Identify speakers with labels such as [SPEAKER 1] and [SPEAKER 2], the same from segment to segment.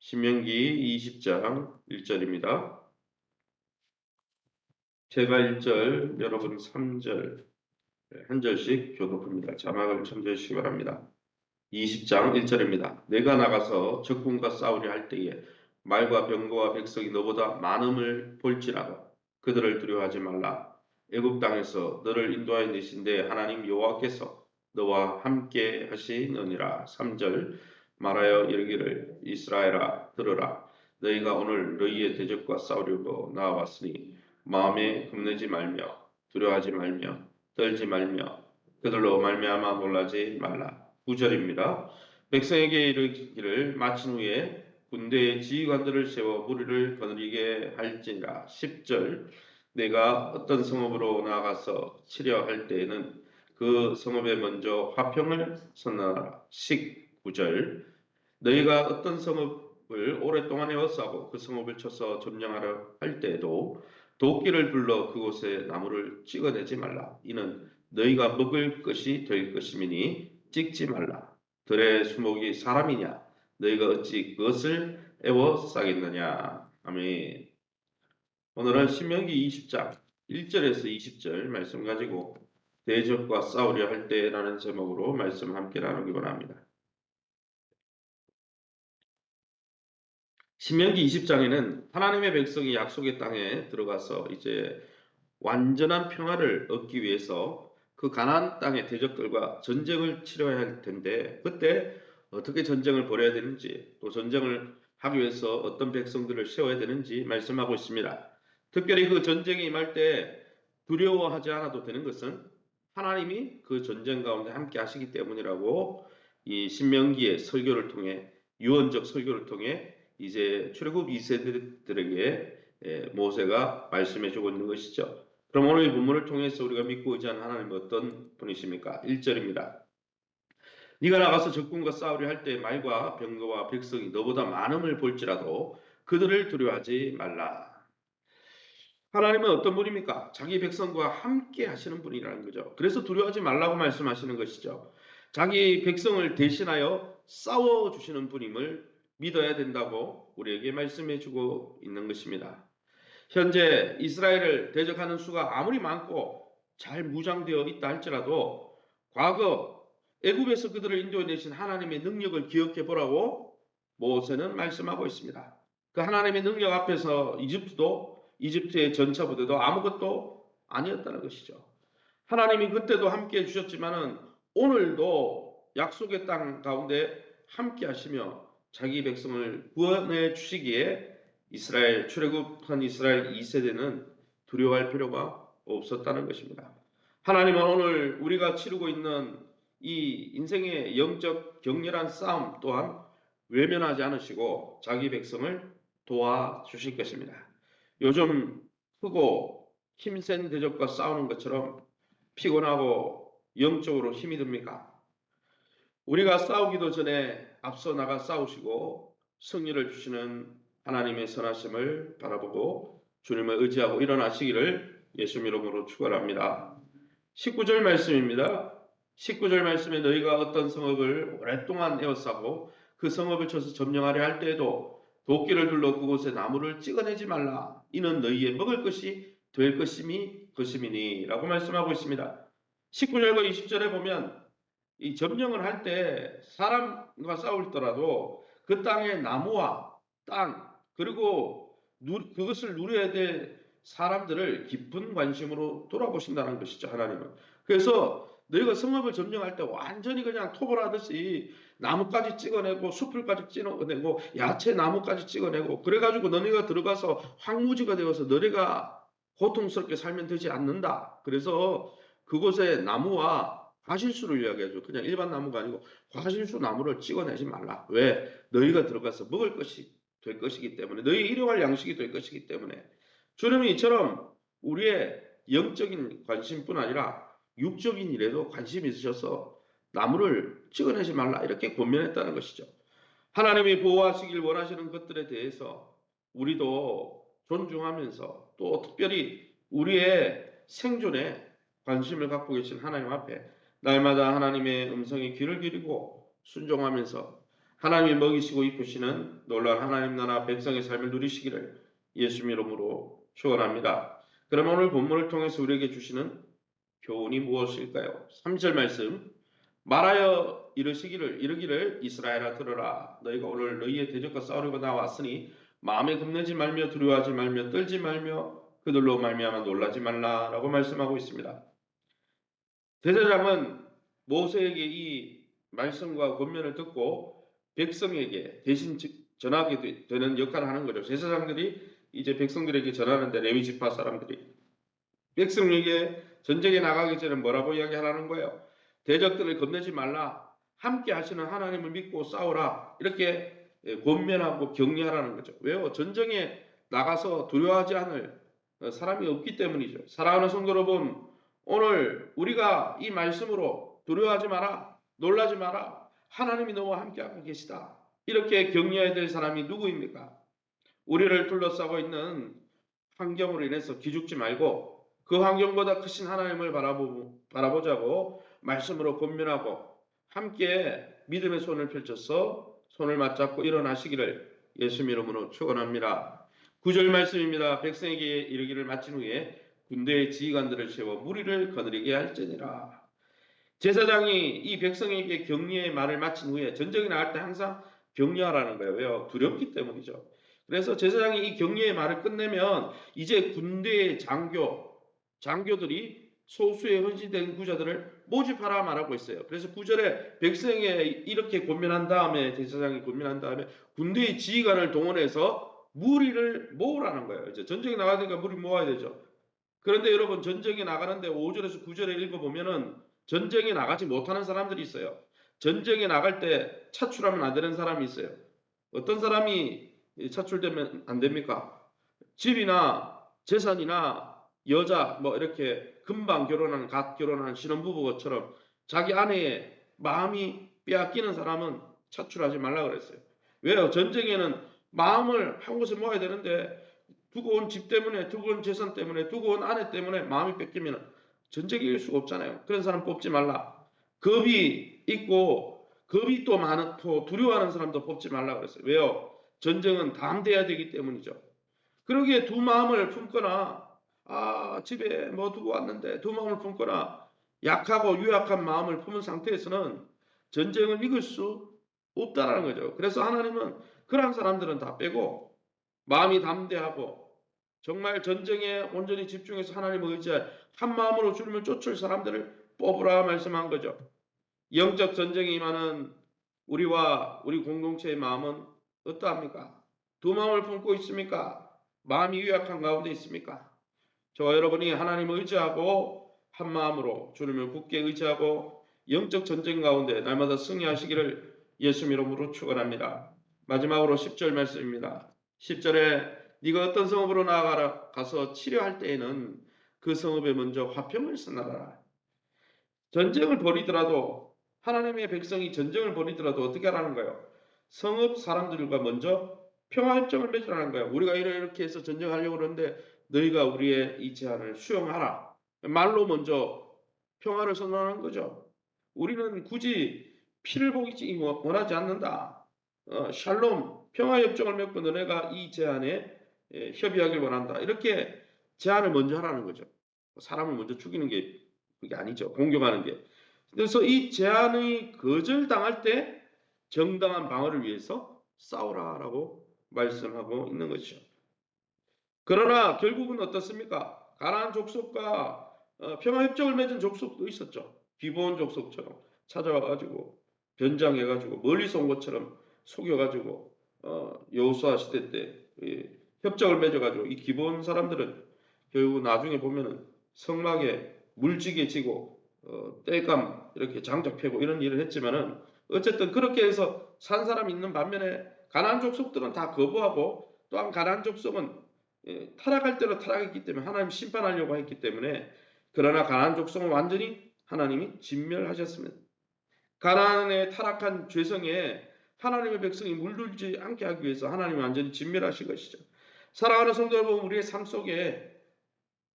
[SPEAKER 1] 신명기 20장 1절입니다. 제가 1절, 여러분 3절, 한 절씩 교독합니다. 자막을 첨부해 주시기 바랍니다. 20장 1절입니다. 내가 나가서 적군과 싸우려 할 때에 말과 병거와 백성이 너보다 많음을 볼지라도 그들을 두려워하지 말라. 애굽 땅에서 너를 인도하여 내신데 하나님 여호와께서 너와 함께 하시느니라. 3절 말하여 이르기를 이스라엘아 들으라. 너희가 오늘 너희의 대적과 싸우려고 나와왔으니 마음에 겁내지 말며 두려워하지 말며 떨지 말며 그들로 말미암아 놀라지 말라. 9절입니다. 백성에게 이르기를 마친 후에 군대의 지휘관들을 세워 무리를 거느리게 할지니라. 10절 내가 어떤 성읍으로 나아가서 치려 할 때에는 그 성읍에 먼저 화평을 선언하라. 19절 너희가 어떤 성읍을 오랫동안 에워싸고 그 성읍을 쳐서 점령하려 할 때에도 도끼를 불러 그곳에 나무를 찍어내지 말라. 이는 너희가 먹을 것이 될 것이미니 찍지 말라. 들의 수목이 사람이냐? 너희가 어찌 그것을 에워싸겠느냐? 아멘. 오늘은 신명기 20장 1절에서 20절 말씀 가지고 대적과 싸우려 할 때라는 제목으로 말씀 함께 나누기 원합니다. 신명기 20장에는 하나님의 백성이 약속의 땅에 들어가서 이제 완전한 평화를 얻기 위해서 그 가나안 땅의 대적들과 전쟁을 치러야 할 텐데 그때 어떻게 전쟁을 벌여야 되는지 또 전쟁을 하기 위해서 어떤 백성들을 세워야 되는지 말씀하고 있습니다. 특별히 그 전쟁이 임할 때 두려워하지 않아도 되는 것은 하나님이 그 전쟁 가운데 함께 하시기 때문이라고 이 신명기의 설교를 통해 유언적 설교를 통해 이제 출애굽 2세들에게 모세가 말씀해 주고 있는 것이죠. 그럼 오늘 이 본문을 통해서 우리가 믿고 의지하는 하나님은 어떤 분이십니까? 1절입니다. 네가 나가서 적군과 싸우려 할 때 말과 병거와 백성이 너보다 많음을 볼지라도 그들을 두려워하지 말라. 하나님은 어떤 분입니까? 자기 백성과 함께 하시는 분이라는 거죠. 그래서 두려워하지 말라고 말씀하시는 것이죠. 자기 백성을 대신하여 싸워주시는 분임을 믿어야 된다고 우리에게 말씀해 주고 있는 것입니다. 현재 이스라엘을 대적하는 수가 아무리 많고 잘 무장되어 있다 할지라도 과거 애굽에서 그들을 인도해 내신 하나님의 능력을 기억해 보라고 모세는 말씀하고 있습니다. 그 하나님의 능력 앞에서 이집트의 전차부대도 아무것도 아니었다는 것이죠. 하나님이 그때도 함께 해주셨지만은 오늘도 약속의 땅 가운데 함께 하시며 자기 백성을 구원해 주시기에 이스라엘 출애굽한 이스라엘 2세대는 두려워할 필요가 없었다는 것입니다. 하나님은 오늘 우리가 치르고 있는 이 인생의 영적 격렬한 싸움 또한 외면하지 않으시고 자기 백성을 도와주실 것입니다. 요즘 크고 힘센 대적과 싸우는 것처럼 피곤하고 영적으로 힘이 듭니까? 우리가 싸우기도 전에 앞서 나가 싸우시고 승리를 주시는 하나님의 선하심을 바라보고 주님을 의지하고 일어나시기를 예수 이름으로 축원합니다. 19절 말씀입니다. 19절 말씀에 너희가 어떤 성읍을 오랫동안 에워싸고 그 성읍을 쳐서 점령하려 할 때에도 도끼를 둘러 그곳에 나무를 찍어내지 말라. 이는 너희의 먹을 것이 될 것임이니 라고 말씀하고 있습니다. 19절과 20절에 보면 이 점령을 할 때 사람과 싸울더라도 그 땅의 나무와 땅 그리고 그것을 누려야 될 사람들을 깊은 관심으로 돌아보신다는 것이죠. 하나님은. 그래서 너희가 성읍을 점령할 때 완전히 그냥 토벌하듯이 나무까지 찍어내고 숲을까지 찍어내고 야채 나무까지 찍어내고 그래가지고 너네가 들어가서 황무지가 되어서 너네가 고통스럽게 살면 되지 않는다. 그래서 그곳에 나무와 과실수를 이야기하죠. 그냥 일반 나무가 아니고 과실수 나무를 찍어내지 말라. 왜? 너희가 들어가서 먹을 것이 될 것이기 때문에 너희 일용할 양식이 될 것이기 때문에 주님이 이처럼 우리의 영적인 관심뿐 아니라 육적인 일에도 관심이 있으셔서 나무를 찍어내지 말라 이렇게 권면했다는 것이죠. 하나님이 보호하시길 원하시는 것들에 대해서 우리도 존중하면서 또 특별히 우리의 생존에 관심을 갖고 계신 하나님 앞에 날마다 하나님의 음성에 귀를 기울이고 순종하면서 하나님이 먹이시고 입히시는 놀라운 하나님 나라 백성의 삶을 누리시기를 예수님 이름으로 축원합니다. 그럼 오늘 본문을 통해서 우리에게 주시는 교훈이 무엇일까요? 3절 말씀 말하여 이르기를 이스라엘아 들으라. 너희가 오늘 너희의 대적과 싸우려고 나왔으니 마음에 겁내지 말며 두려워하지 말며 떨지 말며 그들로 말미암아 놀라지 말라라고 말씀하고 있습니다. 제사장은 모세에게 이 말씀과 권면을 듣고 백성에게 대신 전하게 되는 역할을 하는 거죠. 제사장들이 이제 백성들에게 전하는데 레위 지파 사람들이 백성에게 전쟁에 나가기 전에 뭐라고 이야기하라는 거예요? 대적들을 겁내지 말라. 함께 하시는 하나님을 믿고 싸우라. 이렇게 권면하고 격려하라는 거죠. 왜요? 전쟁에 나가서 두려워하지 않을 사람이 없기 때문이죠. 사랑하는 성도 여러분, 오늘 우리가 이 말씀으로 두려워하지 마라. 놀라지 마라. 하나님이 너와 함께하고 계시다. 이렇게 격려해야 될 사람이 누구입니까? 우리를 둘러싸고 있는 환경으로 인해서 기죽지 말고 그 환경보다 크신 하나님을 바라보자고 말씀으로 권면하고 함께 믿음의 손을 펼쳐서 손을 맞잡고 일어나시기를 예수님 이름으로 축원합니다. 9절 말씀입니다. 백성에게 이르기를 마친 후에 군대의 지휘관들을 세워 무리를 거느리게 할지니라. 제사장이 이 백성에게 격려의 말을 마친 후에 전쟁에 나갈 때 항상 격려하라는 거예요. 왜요? 두렵기 때문이죠. 그래서 제사장이 이 격려의 말을 끝내면 이제 군대의 장교들이 소수의 헌신된 구자들을 모집하라 말하고 있어요. 그래서 9절에 백성에 이렇게 권면한 다음에 제사장이 권면한 다음에 군대의 지휘관을 동원해서 무리를 모으라는 거예요. 이제 전쟁에 나가야 되니까 무리 모아야 되죠. 그런데 여러분 전쟁에 나가는데 5절에서 9절에 읽어보면은 전쟁에 나가지 못하는 사람들이 있어요. 전쟁에 나갈 때 차출하면 안 되는 사람이 있어요. 어떤 사람이 차출되면 안 됩니까? 집이나 재산이나 여자 뭐 이렇게 금방 결혼한 갓 결혼한 신혼부부처럼 자기 아내의 마음이 빼앗기는 사람은 차출하지 말라 그랬어요. 왜요? 전쟁에는 마음을 한 곳에 모아야 되는데 두고 온 집 때문에, 두고 온 재산 때문에, 두고 온 아내 때문에 마음이 뺏기면 전쟁에 이길 수가 없잖아요. 그런 사람 뽑지 말라. 겁이 있고 겁이 또 많고 두려워하는 사람도 뽑지 말라 그랬어요. 왜요? 전쟁은 담대해야 되기 때문이죠. 그러기에 두 마음을 품거나 집에 뭐 두고 왔는데 두 마음을 품거나 약하고 유약한 마음을 품은 상태에서는 전쟁을 이길 수 없다라는 거죠. 그래서 하나님은 그런 사람들은 다 빼고 마음이 담대하고 정말 전쟁에 온전히 집중해서 하나님을 의지할 한 마음으로 주님을 쫓을 사람들을 뽑으라 말씀한 거죠. 영적 전쟁에 임하는 우리와 우리 공동체의 마음은 어떠합니까? 두 마음을 품고 있습니까? 마음이 유약한 가운데 있습니까? 저와 여러분이 하나님을 의지하고 한 마음으로 주님을 굳게 의지하고 영적 전쟁 가운데 날마다 승리하시기를 예수님 이름으로 축원합니다. 마지막으로 10절 말씀입니다. 10절에 네가 어떤 성읍으로 나아가서 치료할 때에는 그 성읍에 먼저 화평을 써놔라. 전쟁을 벌이더라도 하나님의 백성이 전쟁을 벌이더라도 어떻게 하라는 거예요? 성읍 사람들과 먼저 평화협정을 맺으라는 거예요. 우리가 이렇게 해서 전쟁하려고 그러는데 너희가 우리의 이 제안을 수용하라. 말로 먼저 평화를 선언하는 거죠. 우리는 굳이 피를 보이지 원하지 않는다. 샬롬 평화협정을 맺고 너네가 이 제안에 협의하길 원한다. 이렇게 제안을 먼저 하라는 거죠. 사람을 먼저 죽이는 게 그게 아니죠. 공격하는 게. 그래서 이 제안이 거절당할 때 정당한 방어를 위해서 싸우라라고 말씀하고 있는 것이죠. 그러나 결국은 어떻습니까? 가나안 족속과 평화협정을 맺은 족속도 있었죠. 기브온 족속처럼 찾아와가지고 변장해가지고 멀리서 온 것처럼 속여가지고 여호수아 시대 때 협정을 맺어가지고 이 기브온 사람들은 결국 나중에 보면은 성막에 물지게 지고 땔감 이렇게 장작 패고 이런 일을 했지만은 어쨌든 그렇게 해서 산 사람이 있는 반면에 가나안 족속들은 다 거부하고 또한 가나안 족속은 타락할 대로 타락했기 때문에 하나님 심판하려고 했기 때문에 그러나 가나안 족속은 완전히 하나님이 진멸하셨습니다. 가나안의 타락한 죄성에 하나님의 백성이 물들지 않게 하기 위해서 하나님이 완전히 진멸하신 것이죠. 사랑하는 성도 여러분, 우리의 삶 속에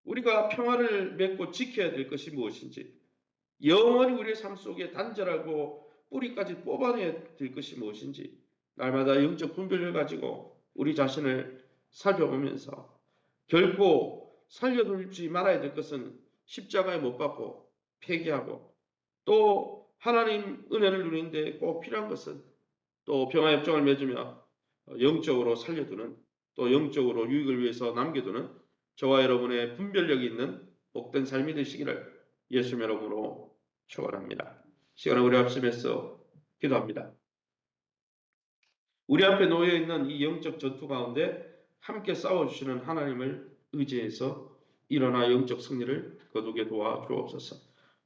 [SPEAKER 1] 우리가 평화를 맺고 지켜야 될 것이 무엇인지 영원히 우리의 삶 속에 단절하고 뿌리까지 뽑아내야 될 것이 무엇인지 날마다 영적 분별을 가지고 우리 자신을 살펴보면서 결코 살려두지 말아야 될 것은 십자가에 못 박고 폐기하고 또 하나님 은혜를 누리는데 꼭 필요한 것은 또 평화협정을 맺으며 영적으로 살려두는 또 영적으로 유익을 위해서 남겨두는 저와 여러분의 분별력이 있는 복된 삶이 되시기를 예수님 이름으로 축원합니다. 시간을 우리 합심해서 기도합니다. 우리 앞에 놓여 있는 이 영적 전투 가운데 함께 싸워주시는 하나님을 의지해서 일어나 영적 승리를 거두게 도와 주옵소서.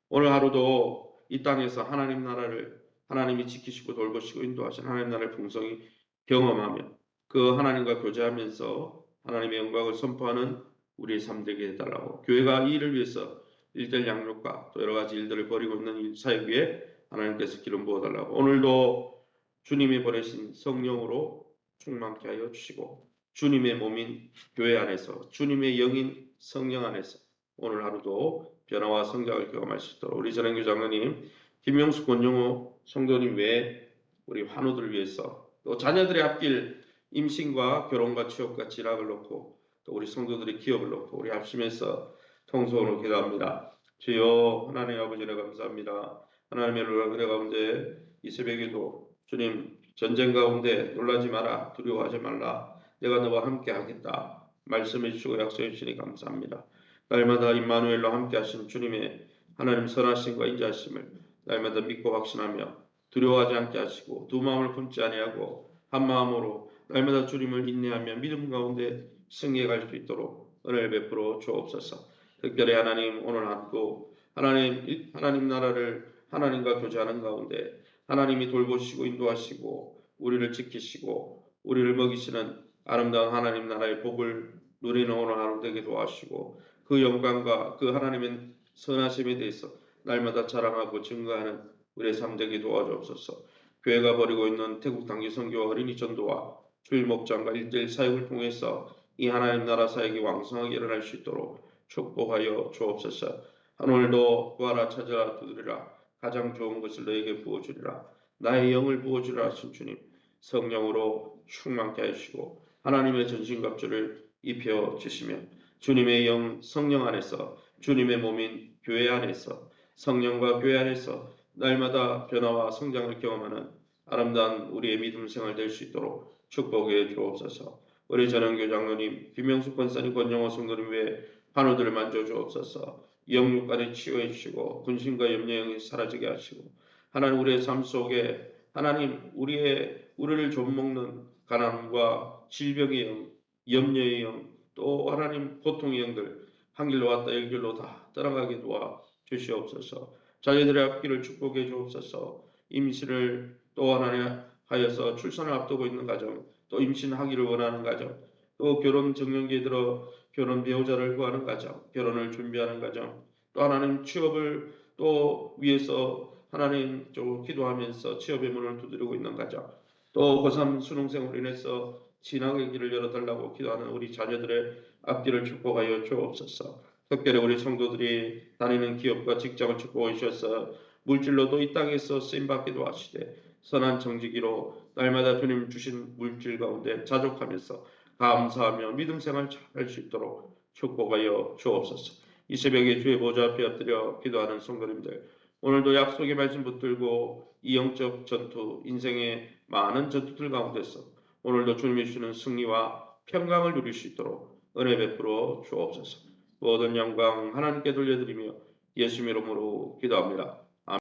[SPEAKER 1] 오늘 하루도 이 땅에서 하나님 나라를 하나님이 지키시고 돌보시고 인도하신 하나님 나라의 풍성이 경험하며 그 하나님과 교제하면서 하나님의 영광을 선포하는 우리의 삶 되게 해달라고, 교회가 이 일을 위해서 일들 양육과 또 여러 가지 일들을 벌이고 있는 이 사역 위에 하나님께서 기름 부어달라고, 오늘도 주님이 보내신 성령으로 충만케 하여 주시고 주님의 몸인 교회 안에서 주님의 영인 성령 안에서 오늘 하루도 변화와 성장을 경험할 수 있도록 우리 전행교 장로님, 김명수 권용호 성도님 외에 우리 환우들을 위해서 또 자녀들의 앞길 임신과 결혼과 취업과 진학을 놓고 또 우리 성도들의 기업을 놓고 우리 합심해서 통성으로 기도합니다. 주여 하나님 아버지 은혜 감사합니다. 하나님의 은혜 가운데 이 새벽에도 주님 전쟁 가운데 놀라지 마라, 두려워하지 말라, 내가 너와 함께 하겠다 말씀해 주시고 약속해 주시니 감사합니다. 날마다 임마누엘로 함께 하신 주님의 하나님 선하심과 인자하심을 날마다 믿고 확신하며 두려워하지 않게 하시고 두 마음을 품지 아니하고 한 마음으로 날마다 주님을 인내하며 믿음 가운데 승리해 갈 수 있도록 은혜를 베풀어 주옵소서. 특별히 하나님 오늘 하루도 하나님 나라를 하나님과 교제하는 가운데 하나님이 돌보시고 인도하시고 우리를 지키시고 우리를 먹이시는 아름다운 하나님 나라의 복을 누리는 오늘 하루 되게 도와주시고 그 영광과 그 하나님의 선하심에 대해서 날마다 자랑하고 증거하는 우리의 삶 되게 도와주옵소서. 교회가 벌이고 있는 태국 단기 선교와 어린이 전도와 주일 목장과 일대일 사역을 통해서 이 하나님 나라 사역이 왕성하게 일어날 수 있도록 축복하여 주옵소서. 오늘도 구하라 찾으라 두드리라 가장 좋은 것을 너에게 부어주리라 나의 영을 부어주리라 하신 주님, 성령으로 충만케 하시고 하나님의 전신갑주를 입혀 주시며 주님의 영 성령 안에서 주님의 몸인 교회 안에서 성령과 교회 안에서 날마다 변화와 성장을 경험하는 아름다운 우리의 믿음 생활 될 수 있도록 축복해 주옵소서. 우리 전영교 장로님, 김명숙 권사님, 권영호 성도님 외에 환우들을 만져 주옵소서. 영육간에 치유해 주시고 근심과 염려형이 사라지게 하시고 하나님 우리의 삶 속에 하나님 우리를 좀먹는 가난과 질병의 영, 염려의 영, 또 하나님 고통의 영들 한 길로 왔다 열 길로 다 떠나가게 도와 주시옵소서. 자녀들의 앞길을 축복해 주옵소서. 임신을 또 하나님 하여서 출산을 앞두고 있는 가정, 또 임신하기를 원하는 가정, 또 결혼 정년기에 들어 결혼 배우자를 구하는 가정, 결혼을 준비하는 가정, 또 하나님 취업을 또 위해서 하나님 좀 기도하면서 취업의 문을 두드리고 있는 가정, 또 고3 수능생으로 인해서 진학의 길을 열어달라고 기도하는 우리 자녀들의 앞길을 축복하여 주옵소서. 특별히 우리 성도들이 다니는 기업과 직장을 축복해 주셔서 물질로도 이 땅에서 쓰임받기도 하시되 선한 정직이로 날마다 주님 주신 물질 가운데 자족하면서 감사하며 믿음 생활 잘할 수 있도록 축복하여 주옵소서. 이 새벽에 주의 보좌 앞에 엎드려 기도하는 성도님들, 오늘도 약속의 말씀 붙들고 이 영적 전투, 인생의 많은 전투들 가운데서 오늘도 주님이 주시는 승리와 평강을 누릴 수 있도록 은혜 베풀어 주옵소서. 모든 영광 하나님께 돌려드리며 예수님 이름으로 기도합니다.